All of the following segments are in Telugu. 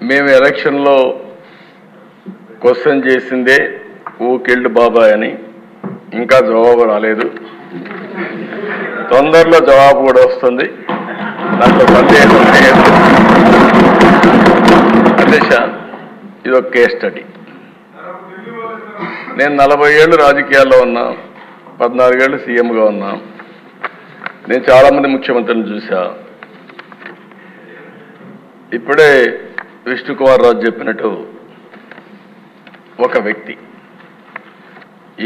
మేము ఎలక్షన్లో క్వశ్చన్ చేసిందే ఊ కిల్డ్ బాబాయ్ అని ఇంకా జవాబు రాలేదు. తొందరలో జవాబు కూడా వస్తుంది, దాంట్లో సందేహం లేదు. అధ్యక్ష, ఇది ఒక కేస్ స్టడీ. నేను 40 ఏళ్ళు రాజకీయాల్లో ఉన్నా, 14 ఏళ్ళు సీఎంగా ఉన్నా. నేను చాలామంది ముఖ్యమంత్రులను చూసా. ఇప్పుడే విష్ణుకుమార్ రాజు చెప్పినట్టు ఒక వ్యక్తి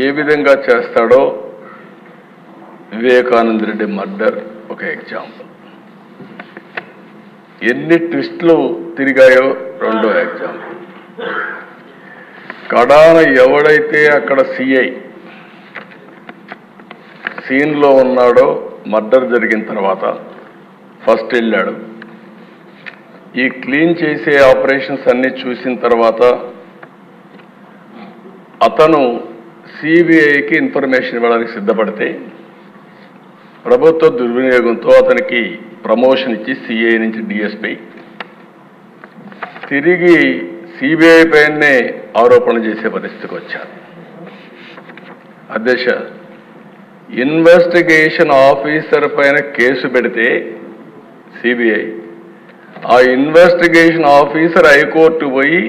ఏ విధంగా చేస్తాడో వివేకానంద రెడ్డి మర్డర్ ఒక ఎగ్జాంపుల్. ఎన్ని ట్విస్టులు తిరిగాయో రెండో ఎగ్జాంపుల్. కడాన ఎవడైతే అక్కడ సిఐ సీన్లో ఉన్నాడో మర్డర్ జరిగిన తర్వాత ఫస్ట్ వెళ్ళాడు. ఈ క్లీన్ చేసే ఆపరేషన్స్ అన్ని చూసిన తర్వాత అతను సిబిఐకి ఇన్ఫర్మేషన్ ఇవ్వడానికి సిద్ధపడితే ప్రభుత్వ దుర్వినియోగంతో అతనికి ప్రమోషన్ ఇచ్చి సిఐ నుంచి డిఎస్పీ తిరిగి సిబిఐ పైనే ఆరోపణలు చేసే పరిస్థితికి వచ్చారు. అధ్యక్ష, ఇన్వెస్టిగేషన్ ఆఫీసర్ పైన కేసు పెడితే సిబిఐ, ఆ ఇన్వెస్టిగేషన్ ఆఫీసర్ హైకోర్టు పోయి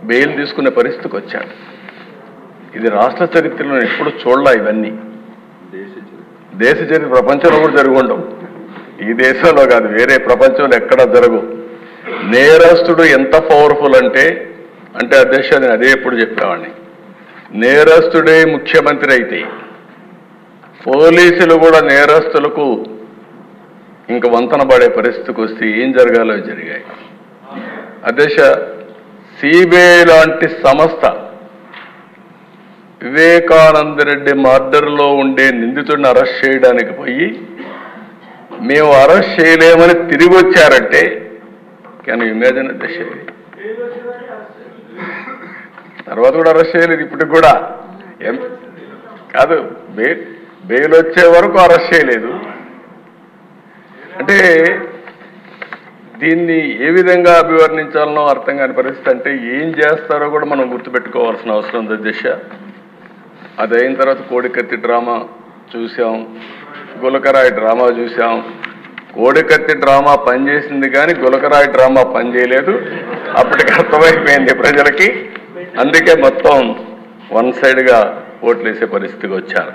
బెయిల్ తీసుకునే పరిస్థితికి వచ్చాడు. ఇది రాష్ట్ర చరిత్రలో ఎప్పుడు చూడలే. ఇవన్నీ దేశ చరిత్ర ప్రపంచంలో కూడా జరుగుండవు. ఈ దేశంలో కాదు, వేరే ప్రపంచంలో ఎక్కడా జరగవు. నేరస్తుడు ఎంత పవర్ఫుల్ అంటే అధ్యక్ష, నేను అదే ఎప్పుడు చెప్పేవాడిని, నేరస్తుడే ముఖ్యమంత్రి అయితే పోలీసులు కూడా నేరస్తులకు ఇంక వంతన పడే పరిస్థితికి వస్తే ఏం జరగాలో జరిగాయి. అధ్యక్ష, సిబిఐ లాంటి సంస్థ వివేకానంద రెడ్డి మర్డర్లో ఉండే నిందితుడిని అరెస్ట్ చేయడానికి పోయి మేము అరెస్ట్ చేయలేమని తిరిగి వచ్చారంటే కెన్ యు ఇమాజిన్ అధ్యక్ష? తర్వాత కూడా అరెస్ట్ చేయలేదు. ఇప్పటికి కూడా కాదు, బెయిల్ వచ్చే వరకు అరెస్ట్ చేయలేదు. అంటే దీన్ని ఏ విధంగా అభివర్ణించాలనో అర్థం కాని పరిస్థితి. అంటే ఏం చేస్తారో కూడా మనం గుర్తుపెట్టుకోవాల్సిన అవసరం ఉంది అధ్యక్ష. అది అయిన తర్వాత కోడికత్తి డ్రామా చూసాం, గులకరాయి డ్రామా చూసాం. కోడికత్తి డ్రామా పనిచేసింది కానీ గులకరాయి డ్రామా పనిచేయలేదు. అప్పటికి అర్థమైపోయింది ప్రజలకి. అందుకే మొత్తం వన్ సైడ్గా ఓట్లేసే పరిస్థితికి వచ్చారు.